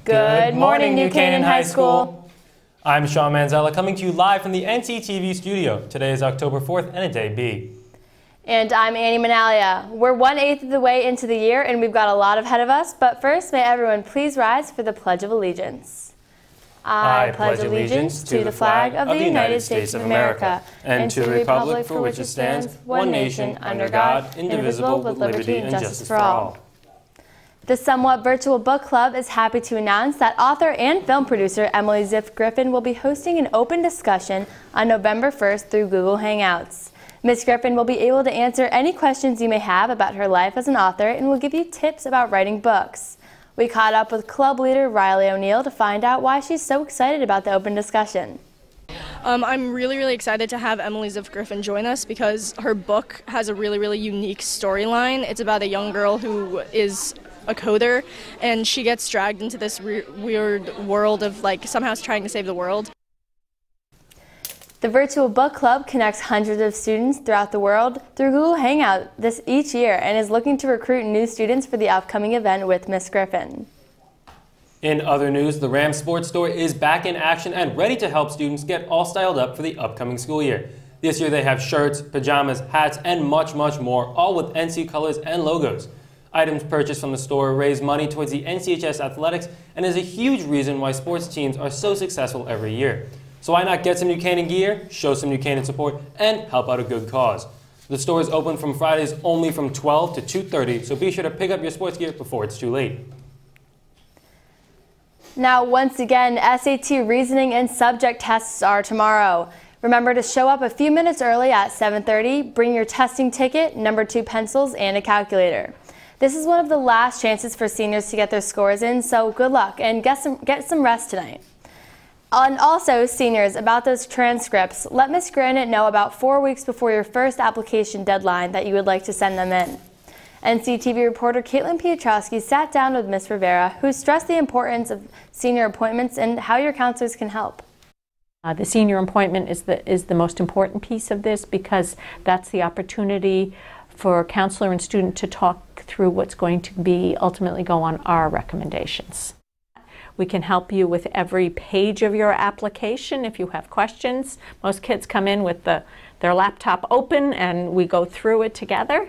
Good morning, New Canaan High School. I'm Sean Manzella coming to you live from the NCTV studio. Today is October 4th and a day B. And I'm Annie Manalia. We're 1/8 of the way into the year and we've got a lot ahead of us, but first may everyone please rise for the Pledge of Allegiance. I pledge allegiance to the flag of the United States of America and to the republic for which it stands, one nation, under God, indivisible, with liberty and justice for all. The Somewhat Virtual Book Club is happy to announce that author and film producer Emily Ziff Griffin will be hosting an open discussion on November 1st through Google Hangouts. Ms. Griffin will be able to answer any questions you may have about her life as an author and will give you tips about writing books. We caught up with club leader Riley O'Neill to find out why she's so excited about the open discussion. I'm really excited to have Emily Ziff Griffin join us because her book has a really unique storyline. It's about a young girl who is a coder, and she gets dragged into this weird world of somehow trying to save the world. The Virtual Book Club connects hundreds of students throughout the world through Google Hangout each year and is looking to recruit new students for the upcoming event with Ms. Griffin. In other news, the Rams Sports Store is back in action and ready to help students get all styled up for the upcoming school year. This year they have shirts, pajamas, hats, and much more, all with NC colors and logos. Items purchased from the store raise money towards the NCHS athletics and is a huge reason why sports teams are so successful every year. So why not get some New Canaan gear, show some New Canaan support, and help out a good cause? The store is open from Fridays only from 12 to 2:30, so be sure to pick up your sports gear before it's too late. Now, once again, SAT reasoning and subject tests are tomorrow. Remember to show up a few minutes early at 7:30, bring your testing ticket, number 2 pencils, and a calculator. This is one of the last chances for seniors to get their scores in, so good luck and get some rest tonight. And also, seniors, about those transcripts, let Ms. Granite know about 4 weeks before your first application deadline that you would like to send them in. NCTV reporter Caitlin Piotrowski sat down with Ms. Rivera, who stressed the importance of senior appointments and how your counselors can help. The senior appointment is the most important piece of this because that's the opportunity for counselor and student to talk through what's going to be ultimately go on our recommendations. We can help you with every page of your application if you have questions. Most kids come in with their laptop open and we go through it together.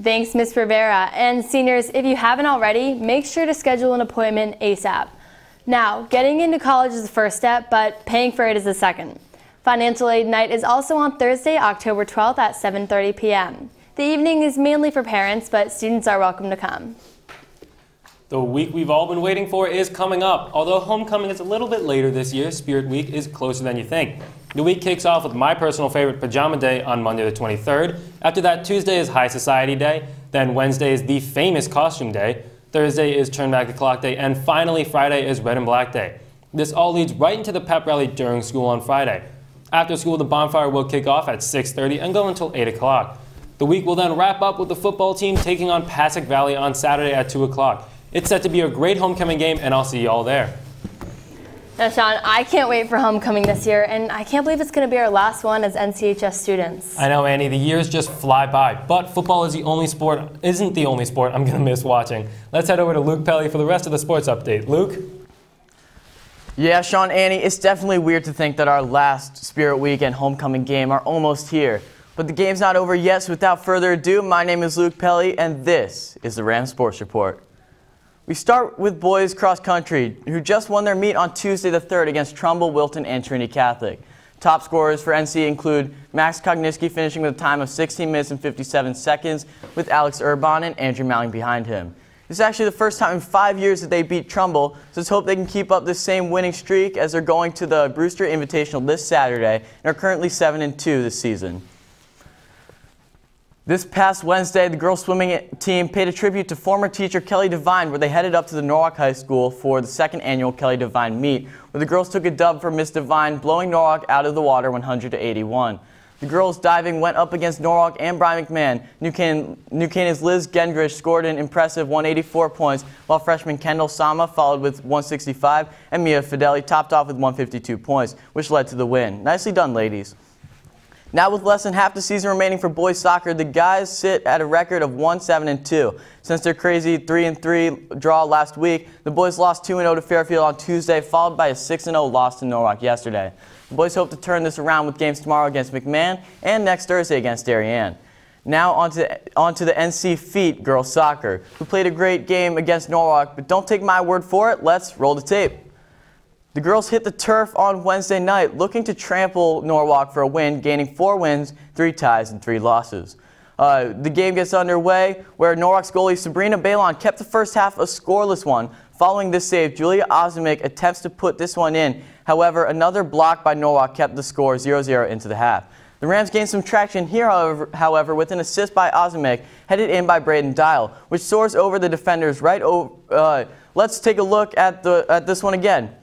Thanks, Ms. Rivera. And seniors, if you haven't already, make sure to schedule an appointment ASAP. Now, getting into college is the first step, but paying for it is the second. Financial Aid Night is also on Thursday, October 12th at 7:30 p.m. The evening is mainly for parents, but students are welcome to come. The week we've all been waiting for is coming up. Although homecoming is a little bit later this year, Spirit Week is closer than you think. The week kicks off with my personal favorite, Pajama Day, on Monday the 23rd. After that, Tuesday is High Society Day. Then Wednesday is the famous Costume Day. Thursday is Turn Back the Clock Day. And finally, Friday is Red and Black Day. This all leads right into the pep rally during school on Friday. After school, the bonfire will kick off at 6:30 and go until 8 o'clock. The week will then wrap up with the football team taking on Passaic Valley on Saturday at 2 o'clock. It's set to be a great homecoming game, and I'll see you all there. Now, Sean, I can't wait for homecoming this year, and I can't believe it's going to be our last one as NCHS students. I know, Annie, the years just fly by, but football isn't the only sport I'm going to miss watching. Let's head over to Luke Pelly for the rest of the sports update. Luke? Yeah, Sean, Annie, it's definitely weird to think that our last Spirit Week and homecoming game are almost here. But the game's not over yet, so without further ado, my name is Luke Pelly, and this is the Rams Sports Report. We start with boys cross country, who just won their meet on Tuesday the 3rd against Trumbull, Wilton, and Trinity Catholic. Top scorers for NC include Max Kogniski finishing with a time of 16 minutes and 57 seconds, with Alex Urbon and Andrew Malling behind him. This is actually the first time in 5 years that they beat Trumbull, so let's hope they can keep up this same winning streak as they're going to the Brewster Invitational this Saturday and are currently 7-2 this season. This past Wednesday, the girls swimming team paid a tribute to former teacher Kelly Devine, where they headed up to the Norwalk High School for the 2nd annual Kelly Devine meet, where the girls took a dub for Miss Devine, blowing Norwalk out of the water 100-81. The girls diving went up against Norwalk and Brian McMahon. New Canaan's Liz Gendrich scored an impressive 184 points, while freshman Kendall Sama followed with 165, and Mia Fideli topped off with 152 points, which led to the win. Nicely done, ladies. Now with less than half the season remaining for boys soccer, the guys sit at a record of 1-7-2. Since their crazy 3-3 draw last week, the boys lost 2-0 to Fairfield on Tuesday, followed by a 6-0 loss to Norwalk yesterday. The boys hope to turn this around with games tomorrow against McMahon and next Thursday against Darien. Now on to the NC Feet girls soccer, who played a great game against Norwalk, but don't take my word for it, let's roll the tape. The girls hit the turf on Wednesday night, looking to trample Norwalk for a win, gaining 4 wins, 3 ties, and 3 losses. The game gets underway, where Norwalk's goalie Sabrina Balon kept the first half a scoreless one. Following this save, Julia Ozimic attempts to put this one in. However, another block by Norwalk kept the score 0-0 into the half. The Rams gained some traction here, however, with an assist by Ozimic, headed in by Braden Dial, which soars over the defenders right over. Let's take a look at this one again.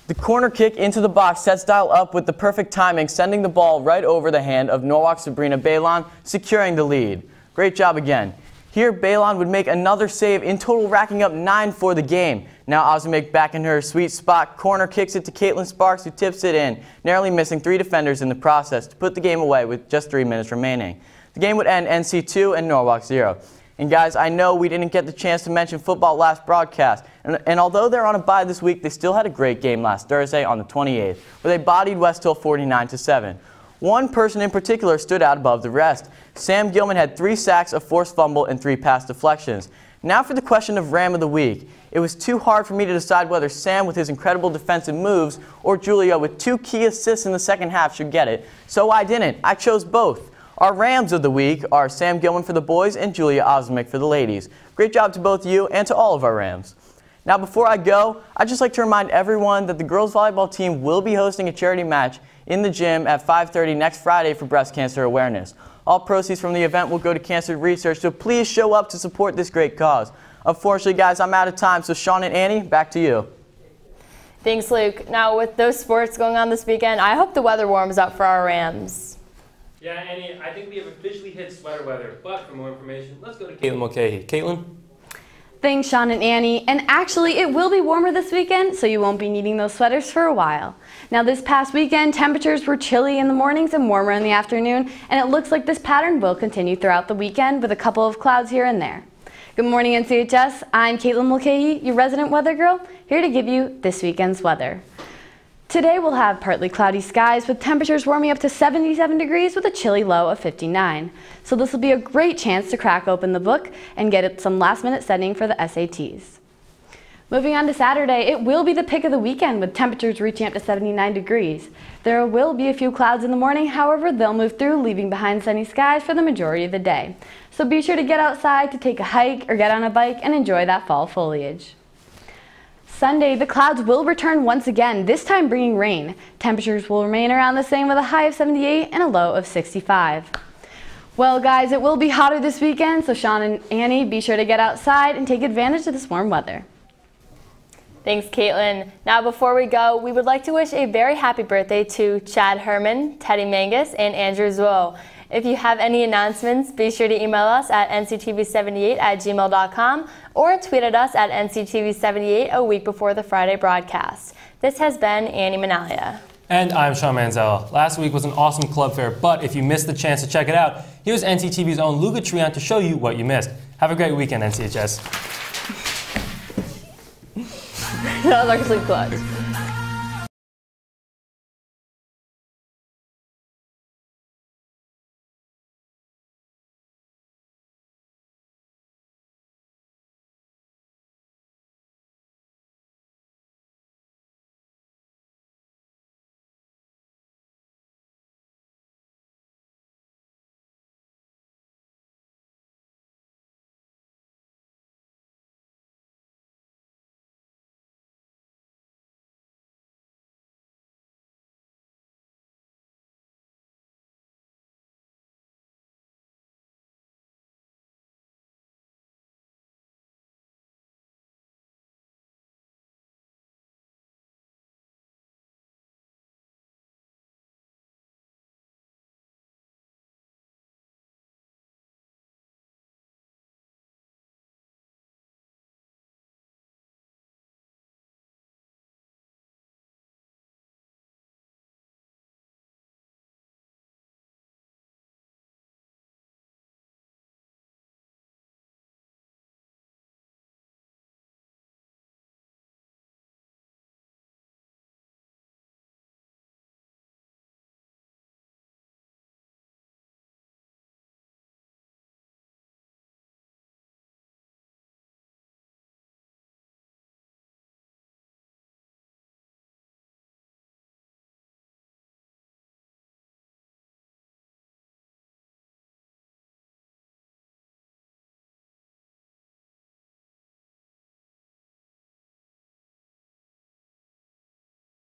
The corner kick into the box sets Dial up with the perfect timing, sending the ball right over the hand of Norwalk's Sabrina Balon, securing the lead. Great job again. Here, Balon would make another save, in total racking up 9 for the game. Now Ozimic back in her sweet spot, corner kicks it to Caitlin Sparks, who tips it in, narrowly missing 3 defenders in the process to put the game away with just 3 minutes remaining. The game would end NC 2 and Norwalk 0. And guys, I know we didn't get the chance to mention football last broadcast, and although they're on a bye this week, they still had a great game last Thursday on the 28th, where they bodied West Hill 49-7. One person in particular stood out above the rest. Sam Gilman had 3 sacks, a forced fumble, and 3 pass deflections. Now for the question of Ram of the Week. It was too hard for me to decide whether Sam with his incredible defensive moves or Julia with 2 key assists in the second half should get it, so I didn't. I chose both. Our Rams of the week are Sam Gilman for the boys and Julia Ozimic for the ladies. Great job to both you and to all of our Rams. Now before I go, I'd just like to remind everyone that the girls volleyball team will be hosting a charity match in the gym at 5:30 next Friday for breast cancer awareness. All proceeds from the event will go to cancer research, so please show up to support this great cause. Unfortunately, guys, I'm out of time, so Sean and Annie, back to you. Thanks, Luke. Now, with those sports going on this weekend, I hope the weather warms up for our Rams. Yeah, Annie, I think we have officially hit sweater weather, but for more information, let's go to Caitlin Mulcahy. Caitlin? Thanks, Sean and Annie. And actually, it will be warmer this weekend, so you won't be needing those sweaters for a while. Now, this past weekend, temperatures were chilly in the mornings and warmer in the afternoon, and it looks like this pattern will continue throughout the weekend with a couple of clouds here and there. Good morning, NCHS. I'm Caitlin Mulcahy, your resident weather girl, here to give you this weekend's weather. Today we'll have partly cloudy skies with temperatures warming up to 77 degrees with a chilly low of 59. So this will be a great chance to crack open the book and get some last-minute studying for the SATs. Moving on to Saturday, it will be the pick of the weekend with temperatures reaching up to 79 degrees. There will be a few clouds in the morning, however, they'll move through, leaving behind sunny skies for the majority of the day. So be sure to get outside to take a hike or get on a bike and enjoy that fall foliage. Sunday, the clouds will return once again, this time bringing rain. Temperatures will remain around the same with a high of 78 and a low of 65. Well, guys, it will be hotter this weekend, so Sean and Annie, be sure to get outside and take advantage of this warm weather. Thanks, Caitlin. Now, before we go, we would like to wish a very happy birthday to Chad Herman, Teddy Mangus, and Andrew Zuo. If you have any announcements, be sure to email us at nctv78@gmail.com or tweet at us at nctv78 a week before the Friday broadcast. This has been Annie Manalia. And I'm Sean Manzella. Last week was an awesome club fair, but if you missed the chance to check it out, here's NCTV's own Luca Triant to show you what you missed. Have a great weekend, NCHS. That was actually clutch.